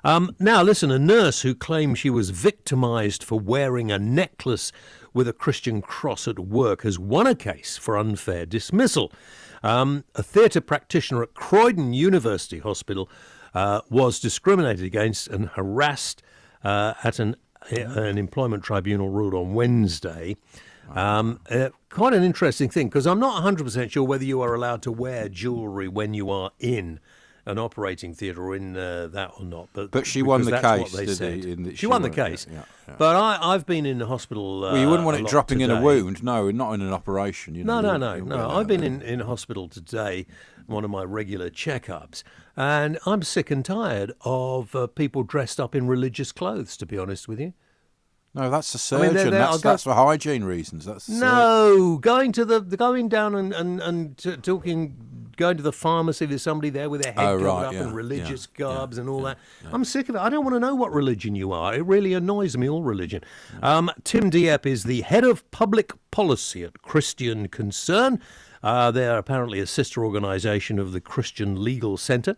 Now, listen, a nurse who claimed she was victimised for wearing a necklace with a Christian cross at work has won a case for unfair dismissal. A theatre practitioner at Croydon University Hospital was discriminated against and harassed at an Employment Tribunal ruled on Wednesday. Quite an interesting thing, because I'm not 100% sure whether you are allowed to wear jewellery when you are in an operating theatre or in that or not. But she won the case. She won the case. Yeah. But I've been in the hospital. Well, you wouldn't want it dropping today. in a wound. No, not in an operation. You know, No. I've been in hospital today, one of my regular checkups, and I'm sick and tired of people dressed up in religious clothes, to be honest with you. No, that's the surgeon. That's for hygiene reasons. Going down and going to the pharmacy. There's somebody there with their head covered up in religious garbs and all that. Yeah. I'm sick of it. I don't want to know what religion you are. It really annoys me, all religion. Tim Dieppe is the head of public policy at Christian Concern. They're apparently a sister organisation of the Christian Legal Centre,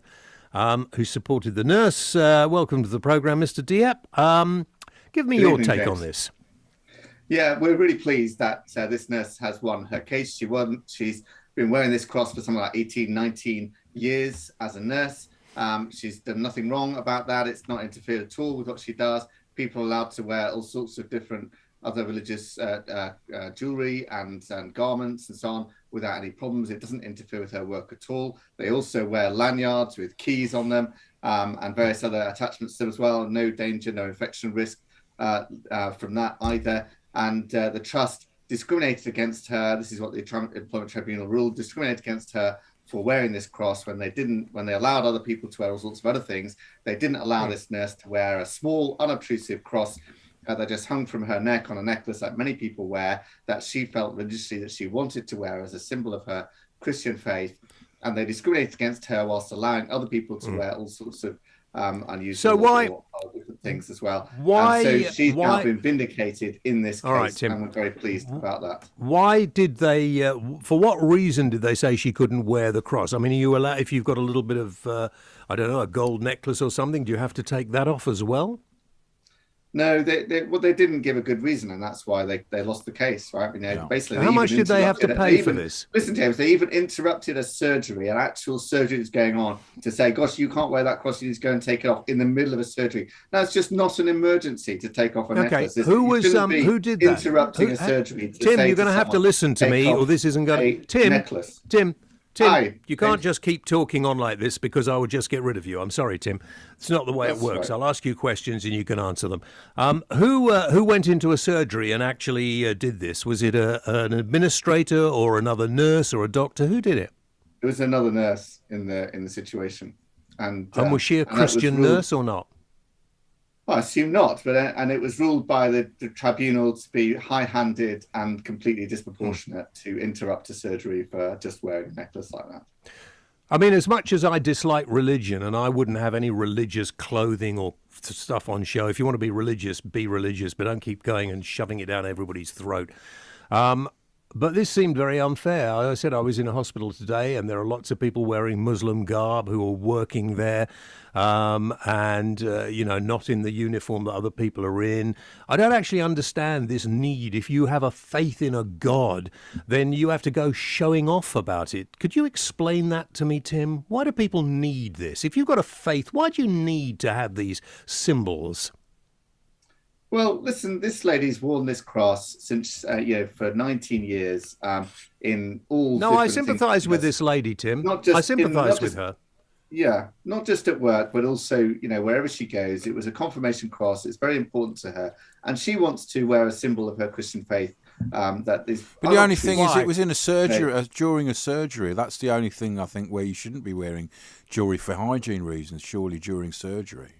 who supported the nurse. Welcome to the programme, Mr. Dieppe. Give me your take on this. Yeah, we're really pleased that this nurse has won her case. She's been wearing this cross for something like 18, 19 years as a nurse. She's done nothing wrong about that. It's not interfered at all with what she does. People are allowed to wear all sorts of different other religious jewellery and garments and so on without any problems. It doesn't interfere with her work at all. They also wear lanyards with keys on them and various other attachments to them as well. No danger, no infection risk from that either. And the trust discriminated against her. This is what the Employment Tribunal ruled: discriminated against her for wearing this cross when they allowed other people to wear all sorts of other things. They didn't allow this nurse to wear a small, unobtrusive cross that just hung from her neck on a necklace like many people wear, that she felt religiously that she wanted to wear as a symbol of her Christian faith. And they discriminated against her whilst allowing other people to wear all sorts of unusual or different things as well. So she's now been vindicated in this case, right, Tim. and we're very pleased about that. Why did they, for what reason did they say she couldn't wear the cross? I mean, are you allowed, if you've got a little bit of, a gold necklace or something, do you have to take that off as well? No, they didn't give a good reason, and that's why they lost the case, right? Basically, how much did they have to pay for this? Listen, James, they even interrupted a surgery, an actual surgery that's going on, to say, "Gosh, you can't wear that cross. You need to go and take it off in the middle of a surgery." Now, it's just not an emergency to take off a necklace. Who did that? Interrupting a surgery. Tim, you're going to have to listen to me, or this isn't going to. Tim, you can't just keep talking on like this, because I would just get rid of you. I'm sorry, Tim. It's not the way it works. Right. I'll ask you questions and you can answer them. Who went into a surgery and actually did this? Was it an administrator or another nurse or a doctor? Who did it? It was another nurse in the situation. And was she a Christian nurse or not? Well, I assume not, and it was ruled by the tribunal to be high-handed and completely disproportionate to interrupt a surgery for just wearing a necklace like that. I mean, as much as I dislike religion, and I wouldn't have any religious clothing or stuff on show, if you want to be religious, but don't keep going and shoving it down everybody's throat. But this seemed very unfair. I said I was in a hospital today, and there are lots of people wearing Muslim garb who are working there, and not in the uniform that other people are in. I don't actually understand this need. If you have a faith in a God, then you have to go showing off about it. Could you explain that to me, Tim? Why do people need this? If you've got a faith, why do you need to have these symbols? Well, listen, this lady's worn this cross since, for 19 years in all. No, I sympathise with this lady, Tim. I sympathise with her. Yeah, not just at work, but also, wherever she goes. It was a confirmation cross. It's very important to her. And she wants to wear a symbol of her Christian faith. But the only thing is, it was in a surgery, during a surgery. That's the only thing, I think, where you shouldn't be wearing jewellery for hygiene reasons, surely during surgery.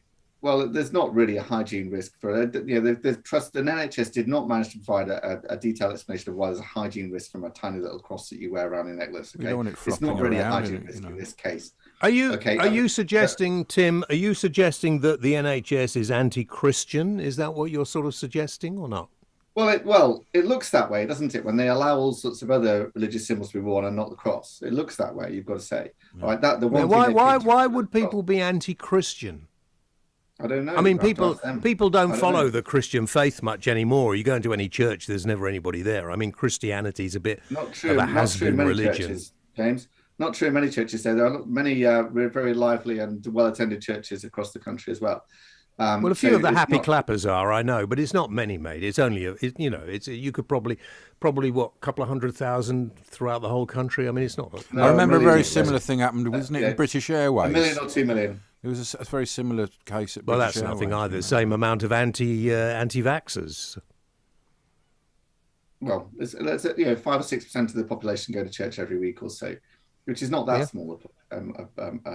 Well, there's not really a hygiene risk for it. The NHS did not manage to provide a detailed explanation of why there's a hygiene risk from a tiny little cross that you wear around your necklace. Okay? It's not really a hygiene risk in this case. Are you suggesting, Tim? Are you suggesting that the NHS is anti-Christian? Is that what you're sort of suggesting, or not? Well, it looks that way, doesn't it? When they allow all sorts of other religious symbols to be worn and not the cross, it looks that way. You've got to say, right? Why would people be anti-Christian? I don't know. I mean, I'll have to ask them. people I don't don't follow know. the Christian faith much anymore. You go into any church, there's never anybody there. I mean, Christianity's a bit Not true. of a Not true in has-been many religion. churches, James. Not true in many churches. There are many very lively and well-attended churches across the country as well. Well, a so few of the it's happy not- clappers are, I know, but it's not many, mate. It's only, you could probably what, a couple of 100,000 throughout the whole country. I mean, it's not. No, I remember a million, very yes. similar thing happened, wasn't it, yeah. in British Airways? 1 million or 2 million. It was a very similar case at Well, British that's nothing Airways, either. wasn't Same amount of anti-vaxxers. Well, it's 5 or 6% of the population go to church every week or so, which is not that Yeah. small.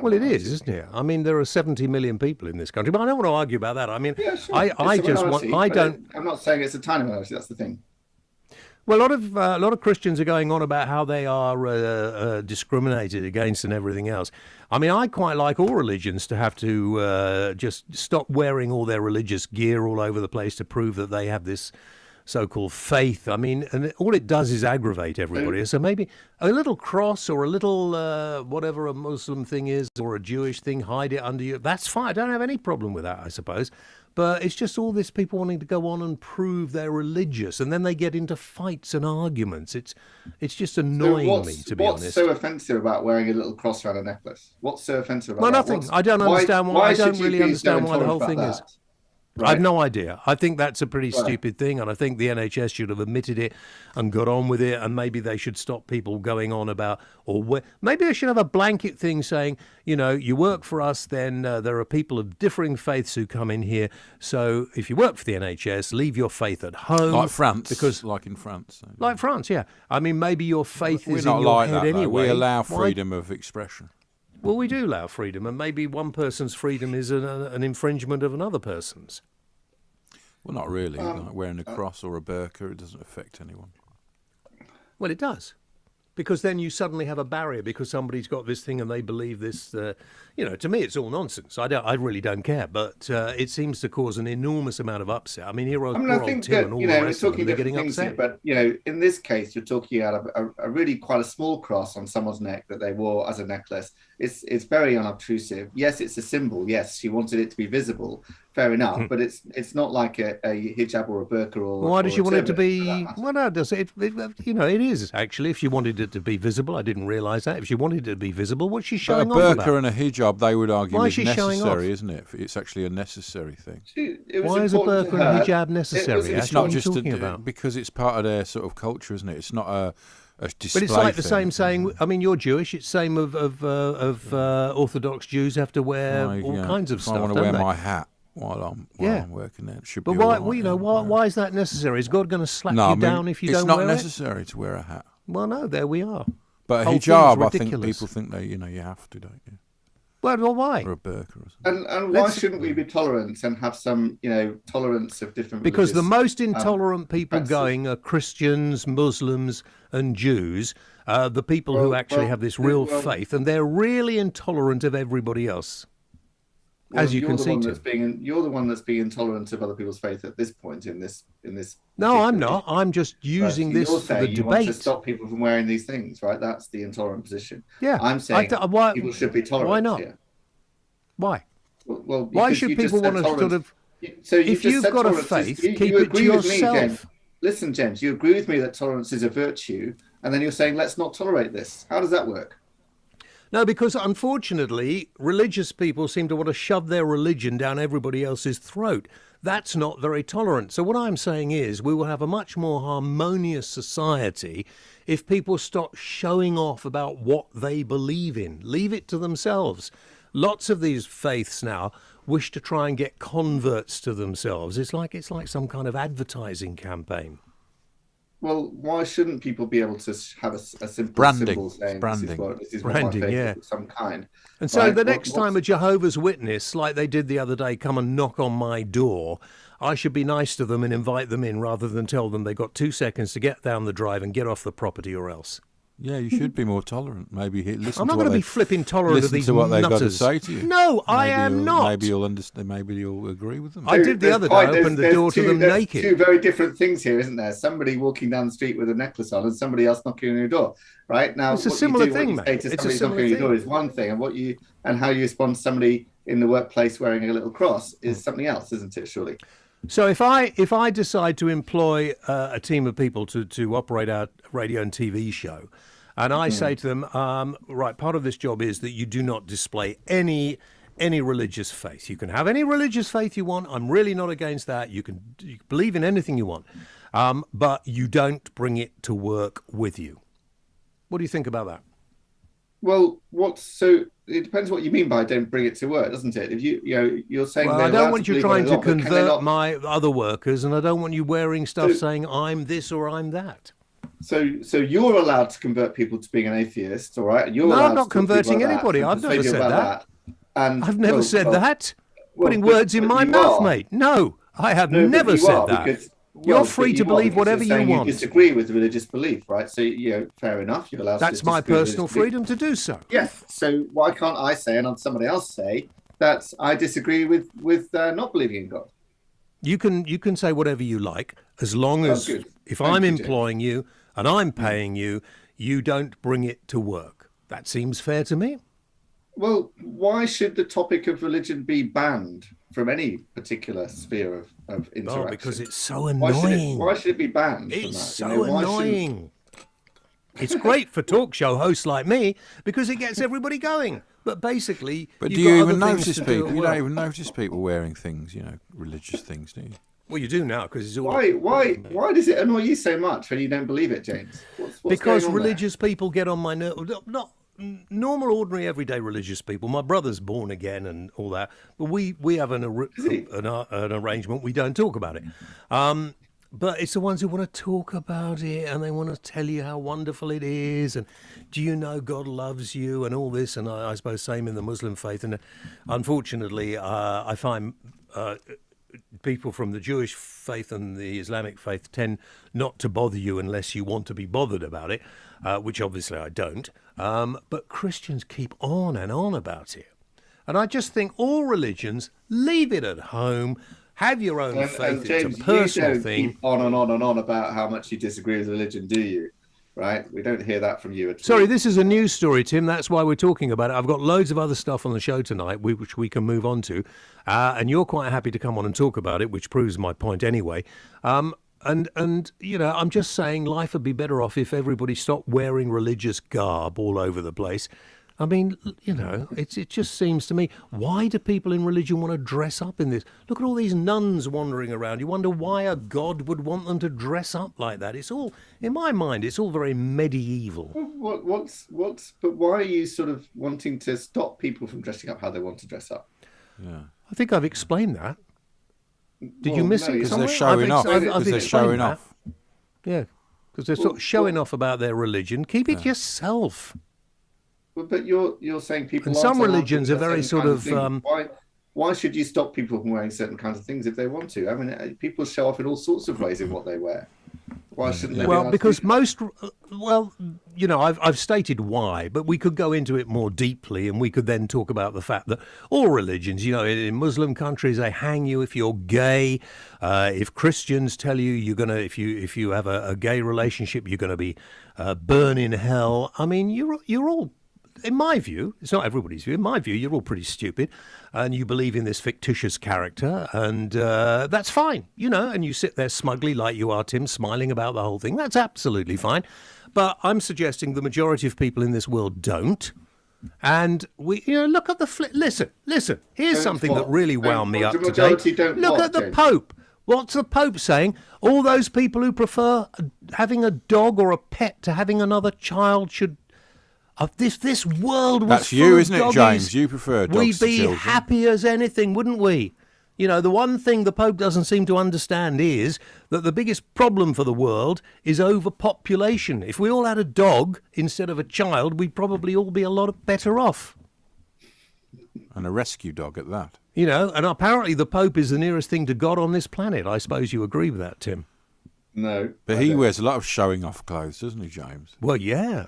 Well, it is, isn't it? I mean, there are 70 million people in this country, but I don't want to argue about that. I mean, Yeah, sure. I It's a just want. minority, I but don't. I'm not saying it's a tiny minority. That's the thing. Well, a lot of Christians are going on about how they are discriminated against and everything else. I mean, I quite like all religions to have to just stop wearing all their religious gear all over the place to prove that they have this so-called faith. I mean, and all it does is aggravate everybody. So maybe a little cross or a little whatever a Muslim thing is or a Jewish thing, hide it under you. That's fine. I don't have any problem with that, I suppose. But it's just all this people wanting to go on and prove they're religious, and then they get into fights and arguments. It's just annoying me, to be what's honest. so offensive about wearing a little cross around a necklace? What's so offensive about Well, that? nothing. I don't understand why. I should don't you really be understand so why the whole intolerant thing about is. that? I have Right. no idea. I think that's a pretty Right. stupid thing, and I think the NHS should have admitted it and got on with it, and maybe they should stop people going on about, maybe they should have a blanket thing saying, you work for us, then there are people of differing faiths who come in here, so if you work for the NHS, leave your faith at home. Like France, because like in France. So. Like France, yeah. I mean, maybe your faith We're is not in your like head that, though. anyway. We allow Why- freedom of expression. Well, we do allow freedom, and maybe one person's freedom is an infringement of another person's. Well, not really. Like wearing a cross or a burqa, it doesn't affect anyone. Well, it does. Because then you suddenly have a barrier because somebody's got this thing and they believe this. To me, it's all nonsense. I really don't care. But it seems to cause an enormous amount of upset. I mean, here I poor think old Tim that, and all we're the rest of talking them, they're different getting things upset. here, but, in this case, you're talking out of a really quite a small cross on someone's neck that they wore as a necklace. It's very unobtrusive. Yes, it's a symbol. Yes, she wanted it to be visible. Fair enough. But it's not like a hijab or a burqa or. Why does she want it to turban, for be? that matter. Well, no, does it? It is actually. If she wanted it to be visible, I didn't realise that. If she wanted it to be visible, what's she But a showing off burqa about? and a hijab, they would argue, Why is is she showing necessary, off? isn't it? It's actually a necessary thing. It was Why is a important burqa to and a her. hijab It necessary? was- Ash? It's What not are you just talking about? because it's part of their sort of culture, isn't it? It's not a display. But it's like the thing. same saying. I mean, you're Jewish. It's same of Orthodox Jews have to wear Like, all kinds of if stuff. I want to don't wear they? my hat while I'm working there. It should But be why? all right, Well, yeah. why is that necessary? Is God going to slap No, you I mean, down if you it's don't not wear necessary to wear a hat. it? Well, no. There we are. But a Whole thing's hijab, I think ridiculous. people think you have to, don't you? Well, why? Or a burqa or something. And why Let's- shouldn't we be tolerant and have some, tolerance of different? Because the religious- most intolerant people practices? going are Christians, Muslims, and Jews. The people who actually have this real faith, and they're really intolerant of everybody else. As you you're can the see, one Tim. that's you're the one that's being intolerant of other people's faith at this point in this. No, I'm particular not. I'm just using You're this for saying the you want to debate. stop people from wearing these things, right? That's the intolerant position. Yeah, I'm saying why, people should be tolerant. why not? Here. Why? Well, Why because should you just people said want to sort tolerance- of? So you If just you've said got a tolerance is- faith, you keep it to agree with me, James. yourself. Listen, James, you agree with me that tolerance is a virtue, and then you're saying let's not tolerate this. How does that work? No, because unfortunately, religious people seem to want to shove their religion down everybody else's throat. That's not very tolerant. So what I'm saying is we will have a much more harmonious society if people stop showing off about what they believe in. Leave it to themselves. Lots of these faiths now wish to try and get converts to themselves. It's like some kind of advertising campaign. Well, why shouldn't people be able to have a simple Branding. symbol saying Branding. this is Branding, what my faith yeah. is of some kind? And so Right? the next time a Jehovah's Witness, like they did the other day, come and knock on my door, I should be nice to them and invite them in rather than tell them they got 2 seconds to get down the drive and get off the property or else. Yeah, you should be more tolerant. Maybe listen. I'm not to going what to be they- flipping tolerant of listen these to what they've nutters. got to say to you. No, I Maybe am you'll- not. Maybe you'll understand. Maybe you'll agree with them. I did the other day, opened the door to them there's naked. Two very different things here, isn't there? Somebody walking down the street with a necklace on, and somebody else knocking on your door. Right now, It's a what similar you do, thing, what you mate. say to It's a somebody similar knocking on your door thing. is one thing, and how you respond to somebody in the workplace wearing a little cross is something else, isn't it, surely? So if I decide to employ a team of people to operate our radio and TV show, and I say to them, right, part of this job is that you do not display any religious faith. You can have any religious faith you want. I'm really not against that. You can believe in anything you want, but you don't bring it to work with you. What do you think about that? Well, so it depends what you mean by don't bring it to work, doesn't it? If you're saying, well, I don't want you trying to convert my other workers, and I don't want you wearing stuff saying I'm this or I'm that. So you're allowed to convert people to being an atheist, all right? No, I'm not converting anybody. I've never said that. And I've never said that. Putting words in my mouth, mate. No, I have never said that. You're free to believe whatever you want. You disagree with religious belief, right? So, fair enough. You're allowed. That's my personal freedom to do so. Yes. So why can't I say, and somebody else say, that I disagree with not believing in God? You can say whatever you like, as long as if I'm employing you and I'm paying you, you don't bring it to work. That seems fair to me. Well, why should the topic of religion be banned from any particular sphere of interaction? Oh, because it's so annoying. Why should it be banned? It's so annoying. It's great for talk show hosts like me because it gets everybody going. But basically, do you even notice people? You don't even notice people wearing things, religious things, do you? Well, you do now because it's all. Why does it annoy you so much when you don't believe it, James? What's because religious people get on my nerves. Not normal, ordinary, everyday religious people. My brother's born again and all that, but we have an arrangement. We don't talk about it. But it's the ones who want to talk about it and they want to tell you how wonderful it is and do you know God loves you and all this, and I suppose same in the Muslim faith. And unfortunately, I find people from the Jewish faith and the Islamic faith tend not to bother you unless you want to be bothered about it, which obviously I don't. But Christians keep on and on about it. And I just think all religions, leave it at home. Have your own faith. James, it's a personal you don't thing. Keep on and on and on about how much you disagree with religion, do you? Right? We don't hear that from you at all. Sorry, this is a news story, Tim. That's why we're talking about it. I've got loads of other stuff on the show tonight, which we can move on to. And you're quite happy to come on and talk about it, which proves my point anyway. And I'm just saying life would be better off if everybody stopped wearing religious garb all over the place. I mean, it just seems to me, why do people in religion want to dress up in this? Look at all these nuns wandering around. You wonder why a god would want them to dress up like that. It's all, in my mind, it's all very medieval. But why are you sort of wanting to stop people from dressing up how they want to dress up? Yeah, I think I've explained that. Did you miss it? Because they're showing off. Because they're showing off. Yeah, because they're sort of showing off about their religion. Keep it yourself. But you're saying people. And some religions are very sort of. Why should you stop people from wearing certain kinds of things if they want to? I mean, people show off in all sorts of ways in what they wear. Why shouldn't they? Well, because I've stated why, but we could go into it more deeply, and we could then talk about the fact that all religions, in Muslim countries, they hang you if you're gay. If Christians tell you you're gonna, if you have a gay relationship, you're gonna be burned in hell. I mean, you're all. In my view, it's not everybody's view, in my view, you're all pretty stupid and you believe in this fictitious character and that's fine, and you sit there smugly like you are, Tim, smiling about the whole thing. That's absolutely fine. But I'm suggesting the majority of people in this world don't. And we, look at the flip. Listen, here's something that really wound me up today. Look at the Pope. What's the Pope saying? All those people who prefer having a dog or a pet to having another child should... This world was That's you, isn't it, James? You prefer dogs to We'd be children. happy as anything, wouldn't we? The one thing the Pope doesn't seem to understand is that the biggest problem for the world is overpopulation. If we all had a dog instead of a child, we'd probably all be a lot better off. And a rescue dog at that. And apparently the Pope is the nearest thing to God on this planet. I suppose you agree with that, Tim. No. But he wears a lot of showing off clothes, doesn't he, James? Well, yeah.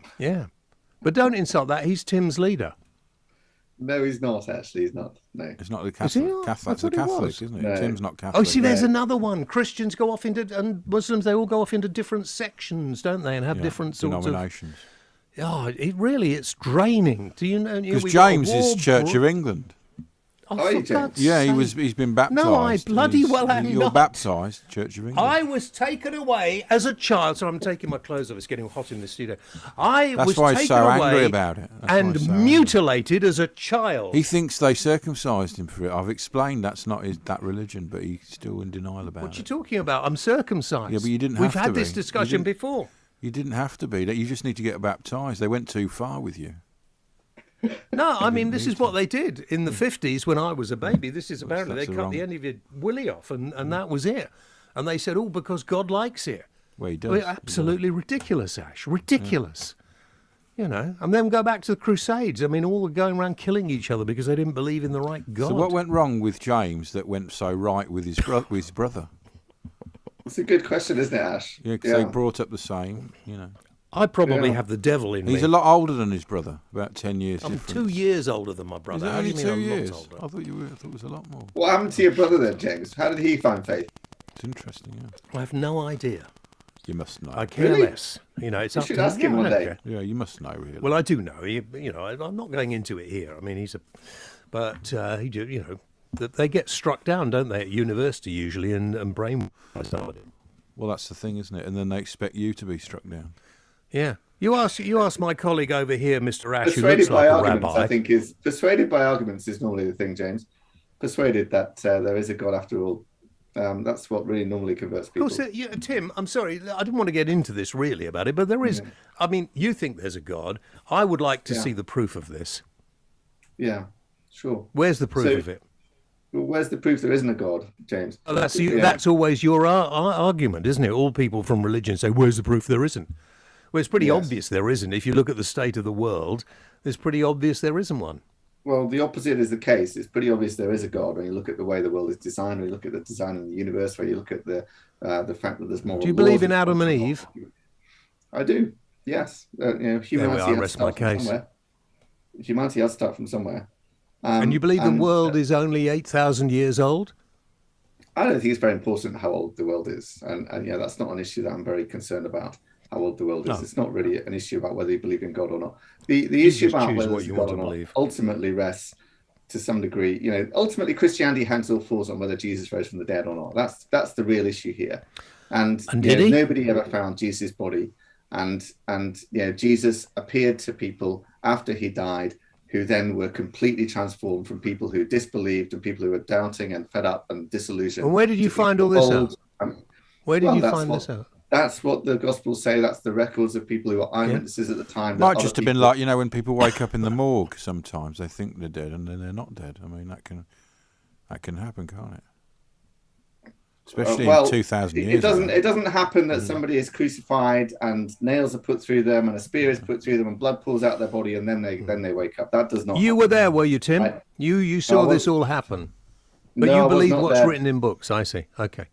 But don't insult that. He's Tim's leader. No, he's not, actually. He's not. No. It's not the Catholic. That's a Catholic, isn't it? No. Tim's not Catholic. Oh, see, there's another one. Christians go off into, and Muslims, they all go off into different sections, don't they? And have different sorts of... denominations. Oh, it's draining. Do you know? Because James is Church of England. Oh, Are you, for God's Yeah, sake. he's been baptised. No, I bloody well am You're not. baptised, Church of England. I was taken away as a child. So I'm taking my clothes off. It's getting hot in the studio. I That's was why taken he's so away angry about it. That's why and he's so angry. mutilated as a child. He thinks they circumcised him for it. I've explained that's not that religion, but he's still in denial about What are you it. talking about? I'm circumcised. Yeah, but you didn't We've have had to this be. discussion before. You didn't have to be. You just need to get baptised. They went too far with you. No, I mean, this is what they did in the 50s when I was a baby. This is apparently they that's cut wrong. the end of your willy off and that was it. And they said, because God likes it. Well, he does. Well, absolutely ridiculous, Ash. Ridiculous. You know, and then go back to the Crusades. I mean, all were going around killing each other because they didn't believe in the right God. So what went wrong with James that went so right with his brother? It's a good question, isn't it, Ash? Yeah, because they brought up the same, you know. I probably have the devil in He's me. a lot older than his brother, about 10 years I'm difference. 2 years older than my Is brother. it How do only you mean 2 I'm years? lots older? I thought it was a lot more. What happened to your brother then, James? How did he find faith? It's interesting, yeah. I have no idea. You must know. I care Really? less. You know, it's You up should to ask him I one don't day. care. Yeah, you must know, really. Well, I do know. I'm not going into it here. I mean, they get struck down, don't they, at university usually, and brainwashed. Well, that's the thing, isn't it? And then they expect you to be struck down. Yeah. You ask my colleague over here, Mr. Ash, who Persuaded looks by like a arguments, rabbi. I think persuaded by arguments is normally the thing, James. Persuaded that there is a God after all. That's what really normally converts people. Of course, Tim, I'm sorry, I didn't want to get into this really about it, but there is. I mean, you think there's a God. I would like to see the proof of this. Yeah, sure. Where's the proof of it? Well, where's the proof there isn't a God, James? Oh, that's always your argument, isn't it? All people from religion say, where's the proof there isn't? Well, it's pretty obvious there isn't. If you look at the state of the world, it's pretty obvious there isn't one. Well, the opposite is the case. It's pretty obvious there is a God when you look at the way the world is designed, when you look at the design of the universe, when you look at the fact that there's more. Do you believe in Adam and Eve? I do. Yes. Humanity I rest my case. Somewhere. Humanity has to start from somewhere. And you believe the world is only 8,000 years old? I don't think it's very important how old the world is, and that's not an issue that I'm very concerned about. How old the world is. No. It's not really an issue about whether you believe in God or not. The issue about whether there's God or not ultimately rests to some degree. Ultimately Christianity hangs all falls on whether Jesus rose from the dead or not. That's the real issue here. And nobody ever found Jesus' body. And Jesus appeared to people after he died, who then were completely transformed from people who disbelieved and people who were doubting and fed up and disillusioned. And where did you find all this out? Where did you find this out? That's what the Gospels say. That's the records of people who were eyewitnesses at the time. Might just have been like, when people wake up in the morgue sometimes, they think they're dead and then they're not dead. I mean, that can happen, can't it? Especially in 2,000 years. It doesn't happen that somebody is crucified and nails are put through them and a spear is put through them and blood pulls out their body and then they wake up. That does not happen. Were there, were you, Tim? You saw this all happen. But you believe what's written in books, I see. Okay.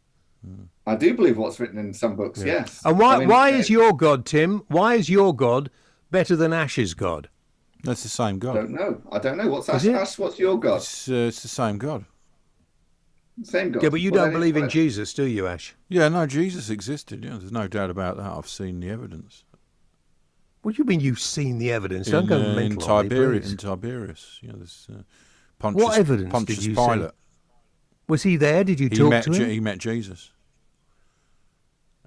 I do believe what's written in some books, yes. And why is your God, Tim, why is your God better than Ash's God? That's the same God. I don't know. What's Ash? What's your God? It's the same God. Same God. Yeah, but you don't believe in Jesus, do you, Ash? Yeah, no, Jesus existed. Yeah, there's no doubt about that. I've seen the evidence. What do you mean you've seen the evidence? Don't go mental. In Tiberias. There's Pontius, what evidence Pontius did you Pilate. see? Was he there? Did you talk to him? He met Jesus.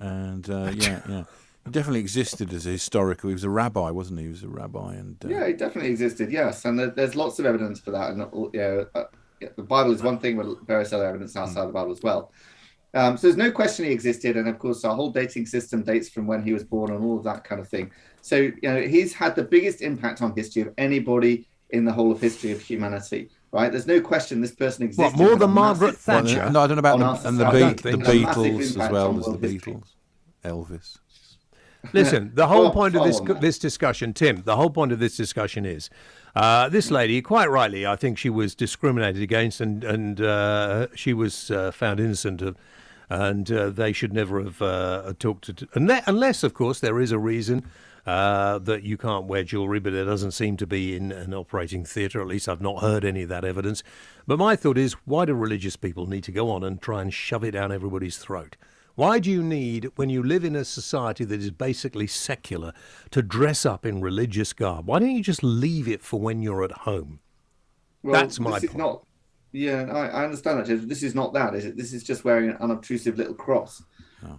And he definitely existed as a historical. He was a rabbi, wasn't he? He was a rabbi, and he definitely existed. Yes, and there's lots of evidence for that. And the Bible is one thing, with various other evidence outside the Bible as well. So there's no question he existed, and of course our whole dating system dates from when he was born and all of that kind of thing. So he's had the biggest impact on history of anybody in the whole of history of humanity. Right, there's no question this person existed. What, more than Margaret Thatcher? Well, no, I don't know about the Beatles as well as the history. Beatles, Elvis. Listen, the whole point of this discussion, Tim, the whole point of this discussion is this lady, quite rightly, I think she was discriminated against and she was found innocent of, and they should never have talked to, unless, of course, there is a reason that you can't wear jewellery, but there doesn't seem to be in an operating theatre. At least I've not heard any of that evidence. But my thought is, why do religious people need to go on and try and shove it down everybody's throat? Why do you need, when you live in a society that is basically secular, to dress up in religious garb? Why don't you just leave it for when you're at home? Well, that's my point. Yeah, I understand that, James. This is not that, is it? This is just wearing an unobtrusive little cross,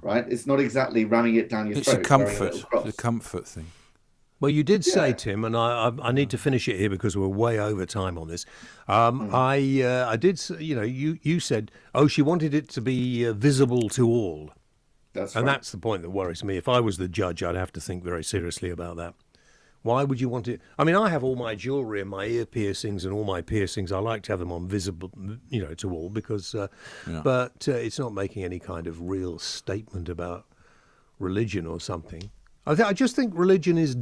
right? It's not exactly ramming it down your throat. It's a comfort. It's a comfort thing. Well, you did say, Tim, and I need to finish it here because we're way over time on this. I did, you said, she wanted it to be visible to all. That's and right. That's the point that worries me. If I was the judge, I'd have to think very seriously about that. Why would you want it? I mean, I have all my jewellery and my ear piercings and all my piercings. I like to have them on visible, to all because, but it's not making any kind of real statement about religion or something. I just think religion is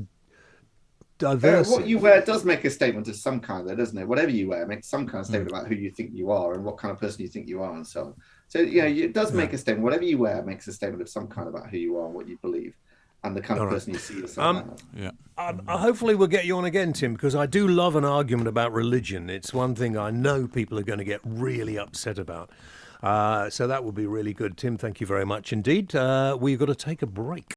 diverse. What you wear does make a statement of some kind, though, doesn't it? Whatever you wear makes some kind of statement about who you think you are and what kind of person you think you are and so on. So, it does make a statement. Whatever you wear makes a statement of some kind about who you are and what you believe. And the kind of person you see yourself as. Hopefully we'll get you on again, Tim, because I do love an argument about religion. It's one thing I know people are going to get really upset about. So that would be really good. Tim, thank you very much indeed. We've got to take a break.